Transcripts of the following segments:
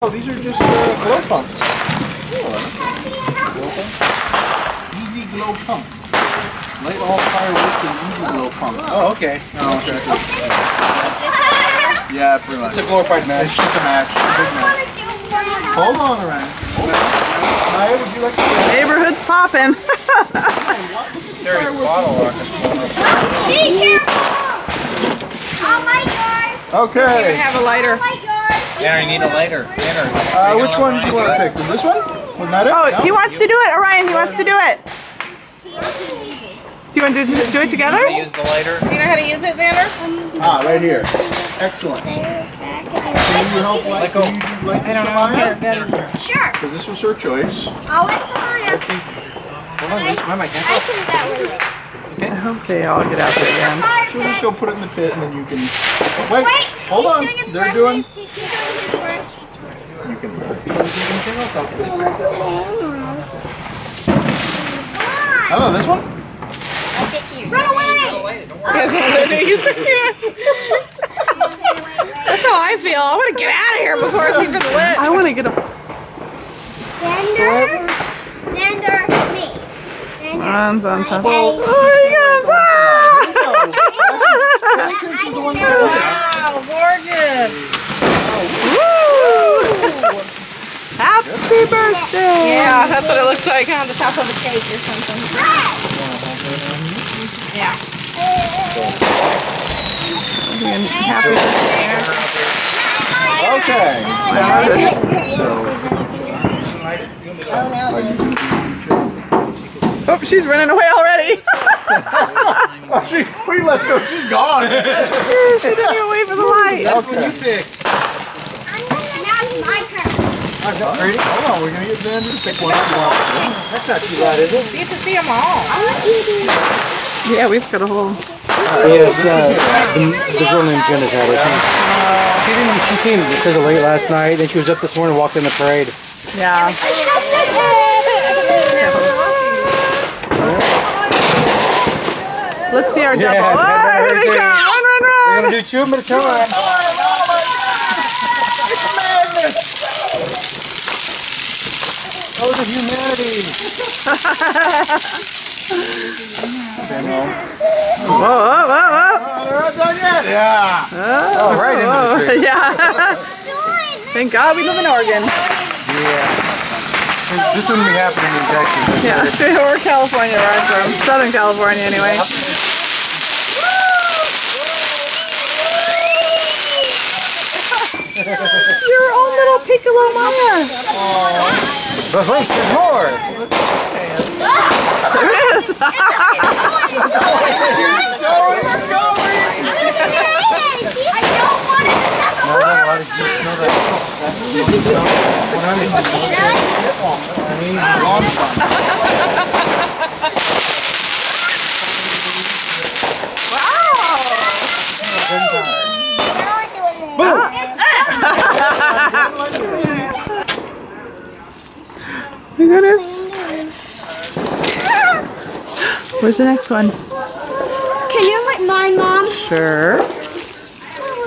Oh, these are just glow pumps. Easy glow pump. Light all fireworks and easy glow pump. Oh, okay. Oh, okay. Yeah, pretty much. It's a glorified match. It's just a match. A big match. Hold on, Ryan. Maya, would you like to play? Neighborhood's popping. Serious bottle rocket. Be careful! Oh my gosh! Okay. Have a lighter. Oh my gosh! Tanner, you need a lighter. Tanner. Which one do you want to pick? This one? Wasn't that it? Oh, No? he wants to do it. Orion, he wants to do it. Do you want to do it together? Use the lighter. Do you know how to use it, Xander? Ah, right here. Excellent. Can you help like go. I don't know. Sure. Because this was her choice. I'll wait for Maria. Hold on, where's my I can do that with it. Okay, I'll get out there again. She'll just go put it in the pit and then you can... Wait, Wait, hold he's on. doing his They're brushing. doing... He's doing his brush. You can... Anything else off this? Hello, this one? I'll sit here. Run away! That's how I feel. I want to get out of here before it's even lit. I want to get a... Xander, me. Hands on top. Okay. Oh, here he goes! Wow, gorgeous! Woo! Happy birthday! Yeah, that's what it looks like on the top of a cake or something. Yeah. Happy birthday. Oh, she's running away already. Wait, let's go. She's gone. She didn't even wait for the light. That's what you picked. Now it's my turn. Ready? Hold on, we're going to get Xander to pick one up. That's not too bad, is it? You get to see them all. Yeah, we've got a whole... Yes, the girl named Jenna's had it. She came because of late last night, and she was up this morning, walked in the parade. Yeah. Let's see our double. Yeah, Oh, here they come. Run, run, We're run. gonna do two at a time. Oh, the humanity! Whoa, whoa, whoa, whoa. They're not done yet. Yeah. Oh, right into the tree. Yeah. Thank God we live in Oregon. Yeah. This wouldn't be happening in Texas. Yeah, we're California, where I'm from. Southern California, anyway. Your own little Piccolo Maya. But wait, there's more! There is. I don't want it to No, why did you smell My goodness. Where's the next one? Can you like mine, Mom? Sure.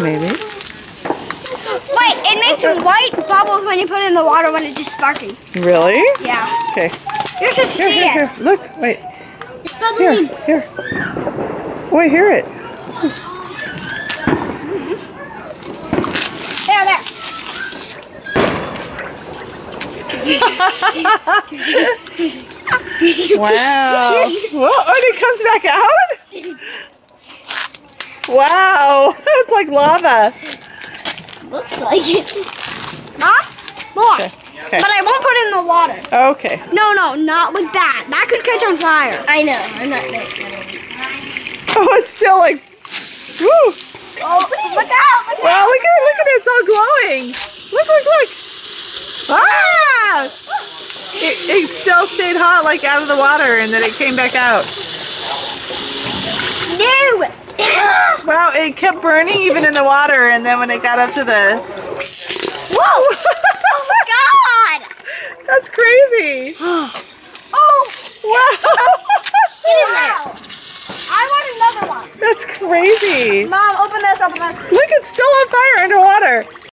Maybe. Wait, it makes some white bubbles when you put it in the water when it's just sparkling. Really? Yeah. Okay. You just Here, see here, it. here. Look, wait. It's bubbling. Here, here. Wait, hear it. There, there. Wow. Whoa, and it comes back out? Wow. It's like lava. Looks like it. Mom? More. Okay. Okay. But I won't put it in the water. Okay. No, no, not with that. That could catch on fire. I know. I'm not there. Oh, it's still like, woo. Oh, look out. Look Wow, look at it. It's all glowing. Look, look, look. Ah! It still stayed hot like out of the water and then it came back out. No. Wow, it kept burning even in the water and then when it got up to the... Whoa. Oh, my God. That's crazy. Oh. Wow. Get in there. I want another one. That's crazy. Mom, open this, open this. Look, it's still on fire underwater.